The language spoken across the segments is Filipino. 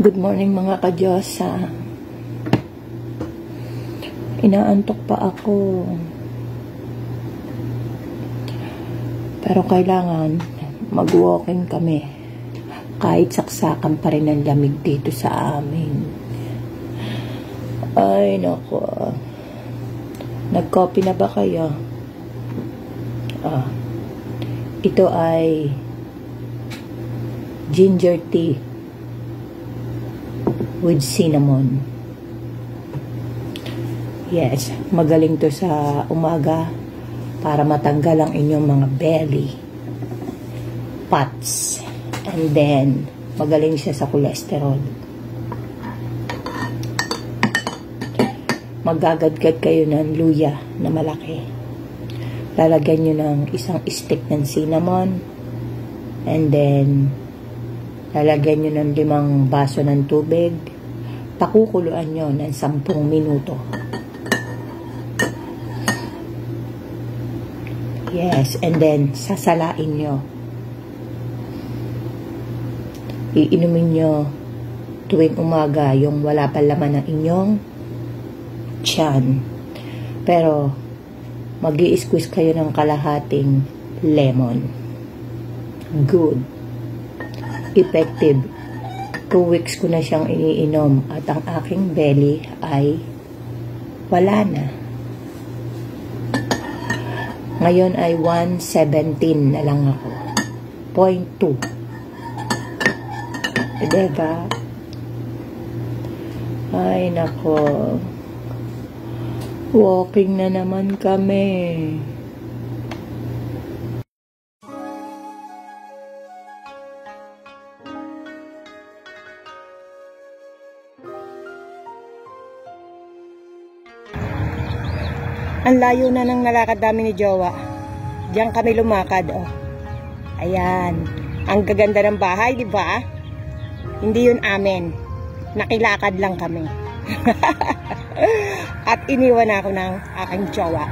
Good morning mga ka-Diyosa. Inaantok pa ako. Pero kailangan mag-walking kami. Kahit saksakan pa rin ang lamig dito sa amin. Ay, nako. Nag-coffee na ba kayo? Ito ay ginger tea with cinnamon. Yes, magaling to sa umaga para matanggal ang inyong mga belly fats. And then, magaling siya sa cholesterol. Magagadgad kayo ng luya na malaki. Lalagyan nyo ng isang stick ng cinnamon. And then, lalagyan nyo ng 5 baso ng tubig. Pakukuluan nyo ng 10 minuto. Yes, and then, sasalain nyo. Iinumin nyo tuwing umaga yung wala pa laman ng inyong tiyan. Pero, mag-i-squeeze kayo ng kalahating lemon. Good. Effective. 2 weeks ko na siyang iniinom at ang aking belly ay wala na. Ngayon ay 117 na lang ako. 0.2. Diba? Ay, nako. Walking na naman kami. Ang layo na ng nalakad namin ni Jowa. Diyan kami lumakad, oh. Ayan. Ang gaganda ng bahay, di ba? Hindi yun amin. Nakilakad lang kami. At iniwan ako ng aking Jowa.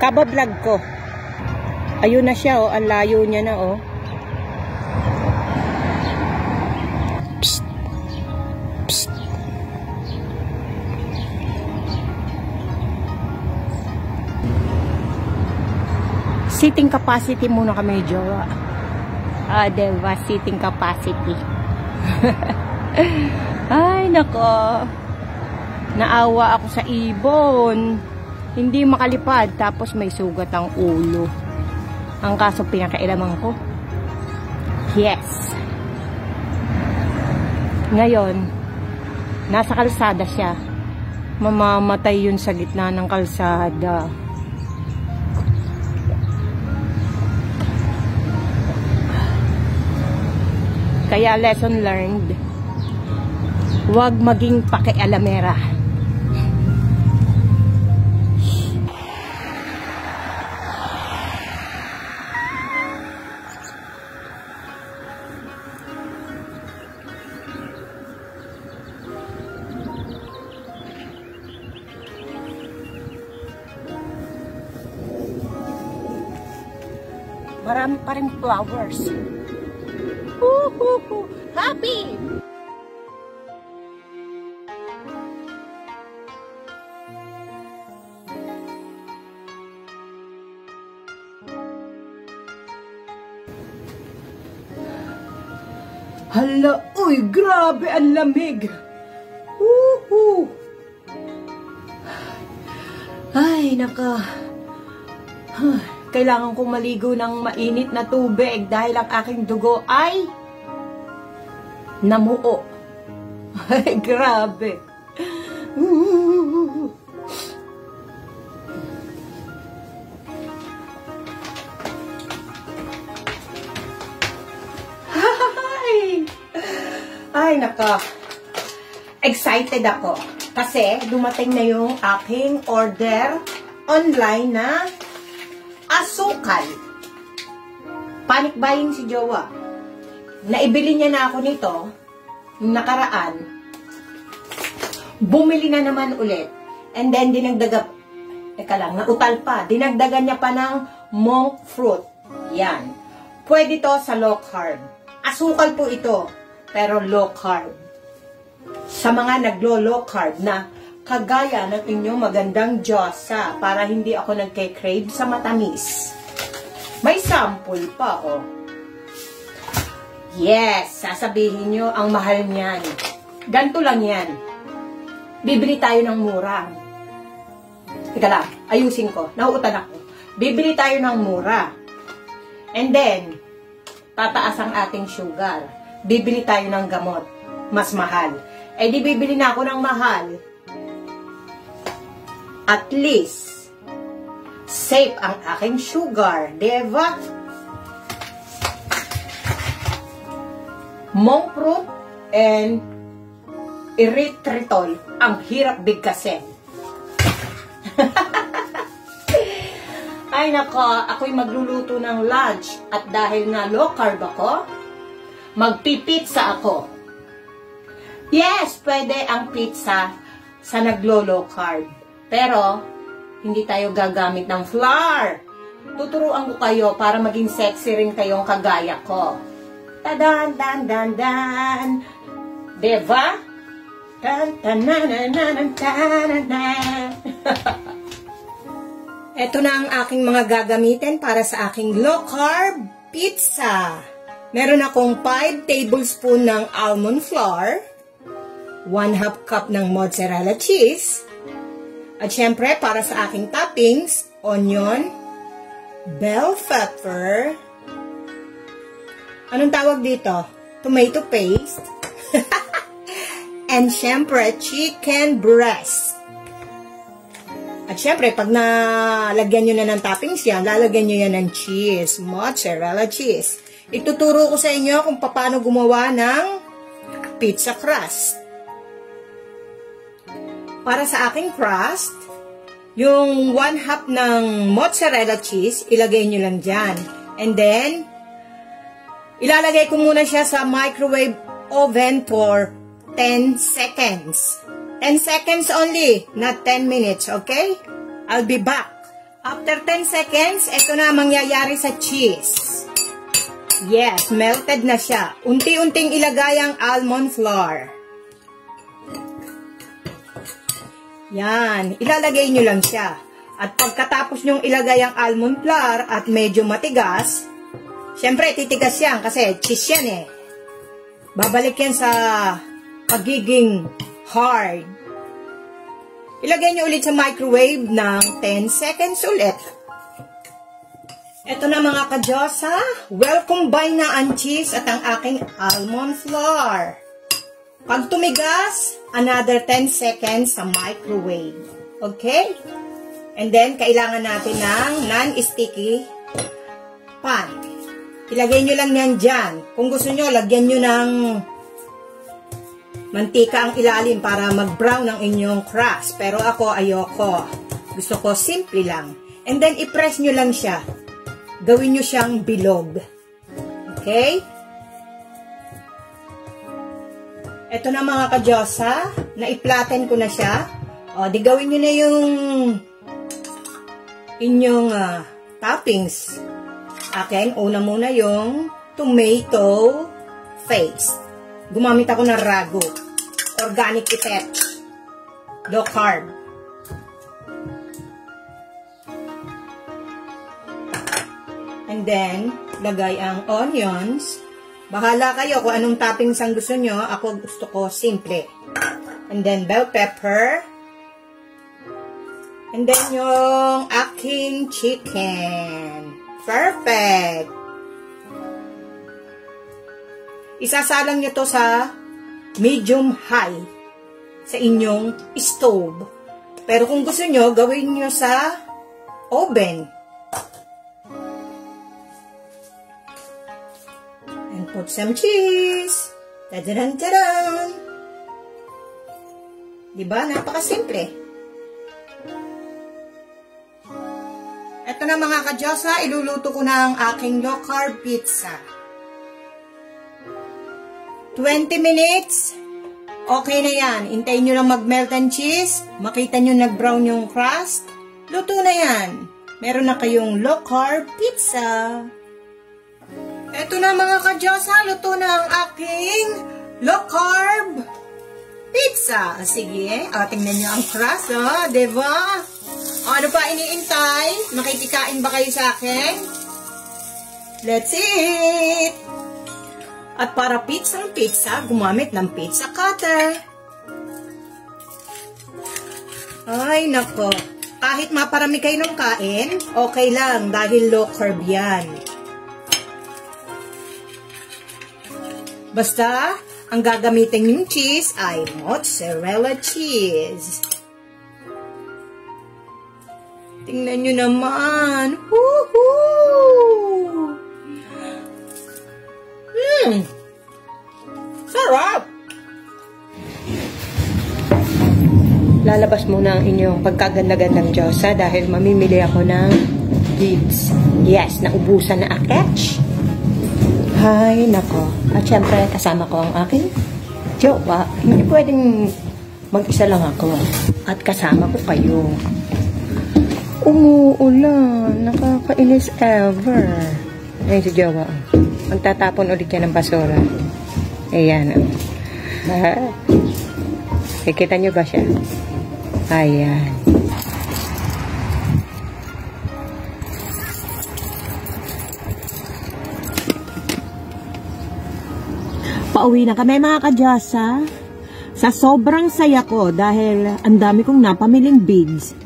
Kabablog ko. Ayun na siya, oh. Ang layo niya na, oh. Psst. Psst. Sitting capacity muna kami, Jowa. Diba? Sitting capacity. Ay, nako. Naawa ako sa ibon. Hindi makalipad, tapos may sugat ang ulo. Ang kaso pinakailaman ko. Yes. Ngayon, nasa kalsada siya. Mamamatay yun sa gitna ng kalsada. Kaya lesson learned, huwag maging pakialamera. Marami pa rin flowers. Happy! Hala, uy, grabe ang lamig. Ay, naka. Kailangan kong maligo ng mainit na tubig dahil ang aking dugo ay namuo. Ay, grabe. Ay, naka. Excited ako. Kasi dumating na yung aking order online na asukal. Panic buying si Jowa. Naibili niya na ako nito yung nakaraan. Bumili na naman ulit. And then dinagdaga, nautal pa. Dinagdagan niya pa ng monk fruit. Yan. Pwede to sa low carb. Asukal po ito, pero low carb. sa mga naglo-low carb na kagaya ng inyong magandang Diyosa para hindi ako nagke-crave sa matamis. May sample pa, oh. Yes, sasabihin nyo, ang mahal niyan. Ganito lang yan. Bibili tayo ng mura. Teka lang, ayusin ko. Nauutan ako. Bibili tayo ng mura. And then, tataas ang ating sugar. Bibili tayo ng gamot. Mas mahal. Eh di bibili na ako ng mahal. At least, safe ang aking sugar. Diba? Monk fruit and erythritol. Ang hirap bigkasin. Ay nako, ako'y magluluto ng lunch. At dahil nga low carb ako, magpipizza ako. Yes, pwede ang pizza sa naglo-low carb. Pero, hindi tayo gagamit ng flour. Tuturuan ko kayo para maging sexy rin kayong kagaya ko. Tadan, dan, dan, dan. Diba? Tan, tan, nan, nan, nan, tan, nan. Ito na ang aking mga gagamitin para sa aking low carb pizza. Meron akong 5 tablespoon ng almond flour, 1/2 cup ng mozzarella cheese, at syempre para sa aking toppings, onion, bell pepper, anong tawag dito? Tomato paste, and syempre chicken breast. At syempre, pag nalagyan nyo na ng toppings yan, lalagyan nyo yan ng cheese, mozzarella cheese. Ituturo ko sa inyo kung paano gumawa ng pizza crust. Para sa aking crust, yung 1/2 ng mozzarella cheese, ilagay nyo lang dyan. And then, ilalagay ko muna siya sa microwave oven for 10 seconds. 10 seconds only, not 10 minutes, okay? I'll be back. After 10 seconds, ito na mangyayari sa cheese. Yes, melted na siya. Unti-unting ilagay ang almond flour. Yan, ilalagay nyo lang siya. At pagkatapos nyong ilagay ang almond flour at medyo matigas, syempre titigas yan kasi cheese yan eh. Babalik yan sa pagiging hard. Ilagay nyo ulit sa microwave ng 10 seconds ulit. Ito na mga ka-Diyosa, well combine na ang cheese at ang aking almond flour. Pag tumigas, another 10 seconds sa microwave. Okay? And then, kailangan natin ng non-sticky pan. Ilagay nyo lang yan dyan. Kung gusto nyo, lagyan nyo ng mantika ang ilalim para mag-brown ang inyong crust. Pero ako, ayoko. Gusto ko simple lang. And then, i-press nyo lang siya. Gawin nyo siyang bilog. Okay? Ito na mga ka-Diyosa. Na-i-flatten ko na siya. O, di gawin nyo na yung inyong toppings. Akin, una muna yung tomato paste. Gumamit ako ng ragu. Organic Pitech. Low carb. And then, lagay ang onions. Bahala kayo kung anong toppings ang gusto nyo. Ako gusto ko simple. And then, bell pepper. And then, yung aking chicken. Perfect! Isasalang nyo to sa medium high sa inyong stove. Pero kung gusto nyo, gawin nyo sa oven. And put some cheese. Tadaran-taran! Diba? Napakasimple. Ito na mga ka-Diyosa, iluluto ko na ang aking low carb pizza. 20 minutes, okay na yan. Hintayin nyo lang mag-melt ang cheese, makita nyo nag-brown yung crust, luto na yan. Meron na kayong low carb pizza. Ito na mga ka-Diyosa, luto na ang aking low carb pizza. Sige, tingnan nyo ang crust, diba? Ano pa iniintay? Makikikain ba kayo sa akin? Let's eat! At para pizza, gumamit ng pizza cutter. Ay, nako. Kahit maparami kayo ng kain, okay lang dahil low carb yan. Basta, ang gagamitin yung cheese ay mozzarella cheese. Tingnan nyo naman. Woohoo! Sarap! Lalabas muna ang inyong pagkaganda-gandang Diyosa dahil mamimili ako ng beads. Yes, naubusan na aketch. Hay, nako. At syempre, kasama ko ang aking jowa. Hindi pwedeng mag-isa lang ako. At kasama ko kayo. Umuulan. Nakakainis ever. Ayun si jowa. Magtatapon ulit yan ng basura. Ayan. Kikita nyo ba siya? Ayan. Pauwi na kami mga ka-Diyosa. Sa sobrang saya ko dahil ang dami kong napamiling beads.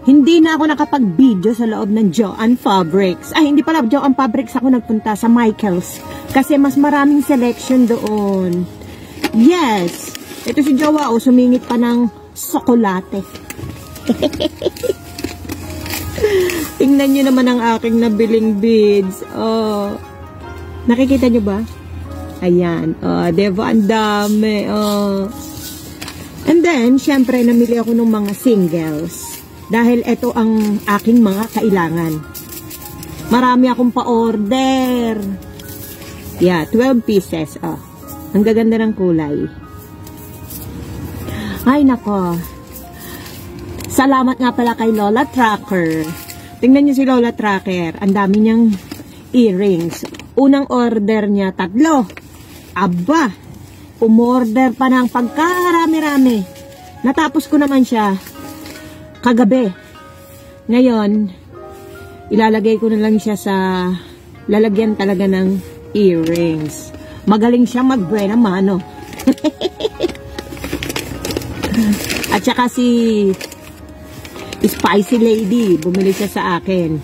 Hindi na ako nakapag-video sa loob ng Joann Fabrics. Ay, hindi pala Joann Fabrics ako nagpunta sa Michaels. Kasi mas maraming selection doon. Yes! Ito si Jowa, sumingit pa ng sokolate. Tingnan nyo naman ang aking nabiling beads. Nakikita nyo ba? Ayan. Diba? Ang dami. And then, syempre, namili ako ng mga singles. Dahil ito ang aking mga kailangan. Marami akong pa-order. Yeah, 12 pieces. Ang gaganda ng kulay. Ay, nako. Salamat nga pala kay Lola Tracker. Tingnan niyo si Lola Tracker. Ang dami niyang earrings. Unang order niya, 3. Aba, umorder pa ng pagkarami-rami. Natapos ko naman siya kagabi. Ngayon, ilalagay ko na lang siya sa lalagyan talaga ng earrings. Magaling siya mag-buena mano. At saka si Spicy Lady, bumili siya sa akin.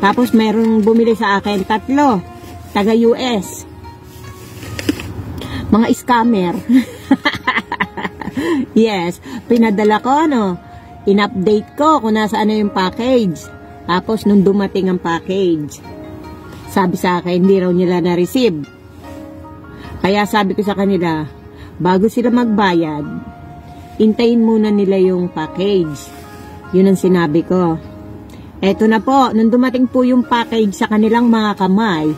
Tapos merong bumili sa akin 3, taga US. Mga scammer. Yes, pinadala ko, in-update ko kung nasaan na yung package. Tapos nung dumating ang package, sabi sa akin, hindi raw nila na-receive. Kaya sabi ko sa kanila, bago sila magbayad, intayin muna nila yung package. Yun ang sinabi ko. Eto na po, nung dumating po yung package sa kanilang mga kamay,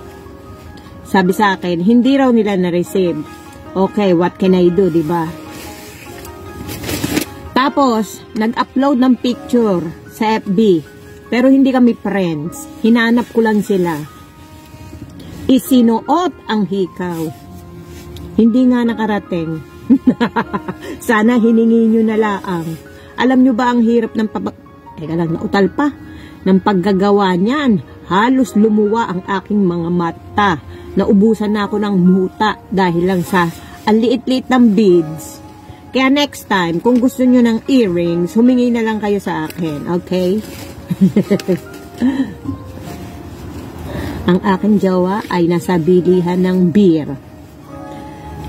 sabi sa akin, hindi raw nila na-receive. Okay, what can I do, diba? Tapos, nag-upload ng picture sa FB. Pero hindi kami friends. Hinanap ko lang sila. Isinuot ang hikaw. Hindi nga nakarating. Sana hiningi nyo na laang. Alam nyo ba ang hirap ng Teka lang, nautal pa. Ng paggagawa niyan. Halos lumuwa ang aking mga mata. Naubusan na ako ng muta dahil lang sa ang liit-liit ng beads. Kaya next time, kung gusto nyo ng earrings, humingi na lang kayo sa akin. Okay? Ang aking jowa ay nasa bilihan ng beer.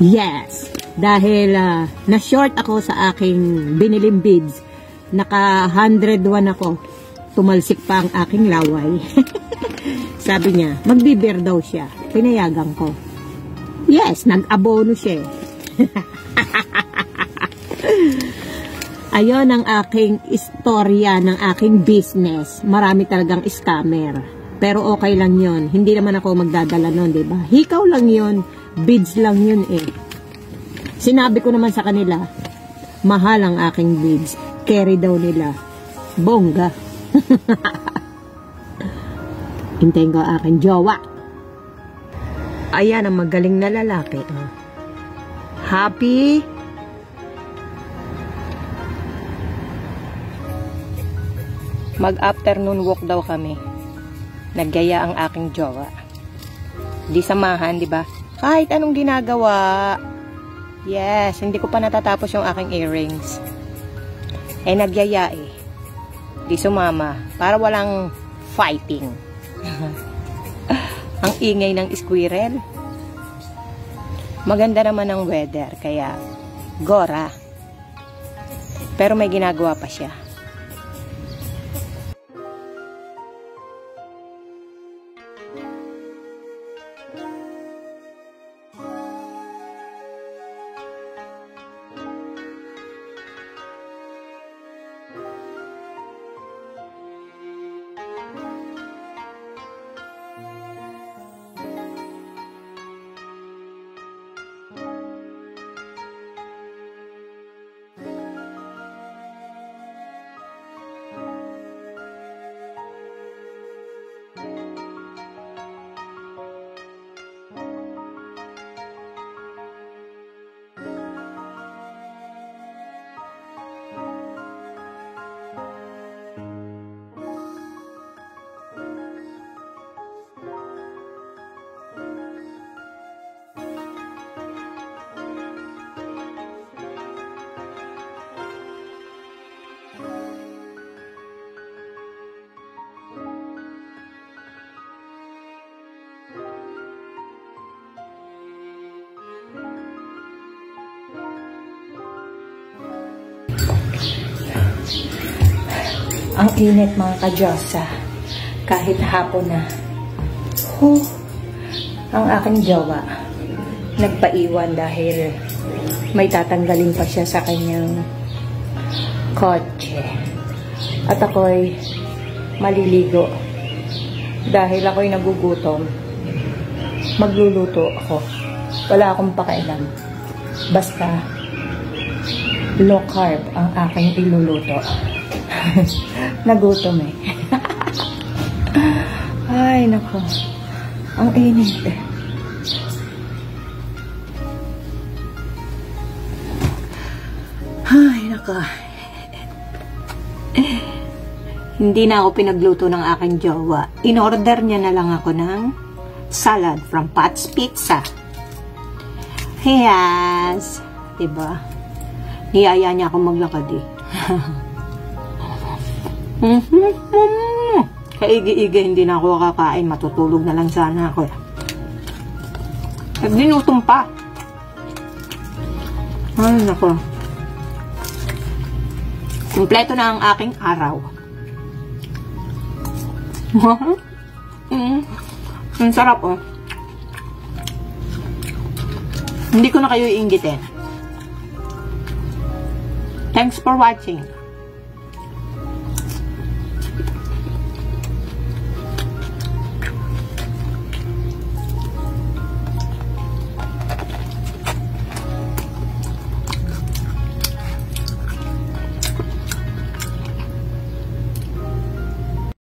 Yes! Dahil na-short ako sa aking biniling beads. Naka 101 ako. Tumalsik pa ang aking laway. Sabi niya, magbibeer daw siya. Pinayagan ko. Yes, nag-abono siya. Ayon ang aking istorya ng aking business. Marami talagang scammer. Pero okay lang yon. Hindi naman ako magdadala nun, diba? Hikaw lang yon. Beads lang yun eh. Sinabi ko naman sa kanila, mahal ang aking beads. Carry daw nila. Bongga. Hintayin ko aking jowa. Ayan ang magaling na lalaki. Happy Mag-afternoon walk daw kami. Naggaya ang aking jowa. Di samahan, di ba? Kahit anong ginagawa. Yes, hindi ko pa natatapos yung aking earrings. Eh, nagyaya eh. Di sumama. Para walang fighting. Ang ingay ng squirrel. Maganda naman ang weather, kaya gora. Pero may ginagawa pa siya. Ang init mga ka-Diyosa. Kahit hapon na. Ang aking jowa nagpaiwan dahil may tatanggalin pa siya sa kanyang kotse. At ako'y maliligo. Dahil ako'y nagugutom. Magluluto ako. Wala akong pakialam. Basta low carb ang aking iluluto. Nagutom eh. Ay, nako. Ang init eh. Ay, nako. Hindi na ako pinagluto ng aking jowa. In-order niya na lang ako ng salad from Pat's Pizza. Yes. Diba? Niyaya niya akong maglakad eh. Kaigi-igi, hindi na ako kakain. Matutulog na lang sana ako. Nagdinutom pa. Ay, nako. Kompleto na ang aking araw. Ang sarap, oh. Hindi ko na kayo iinggitin. Thanks for watching.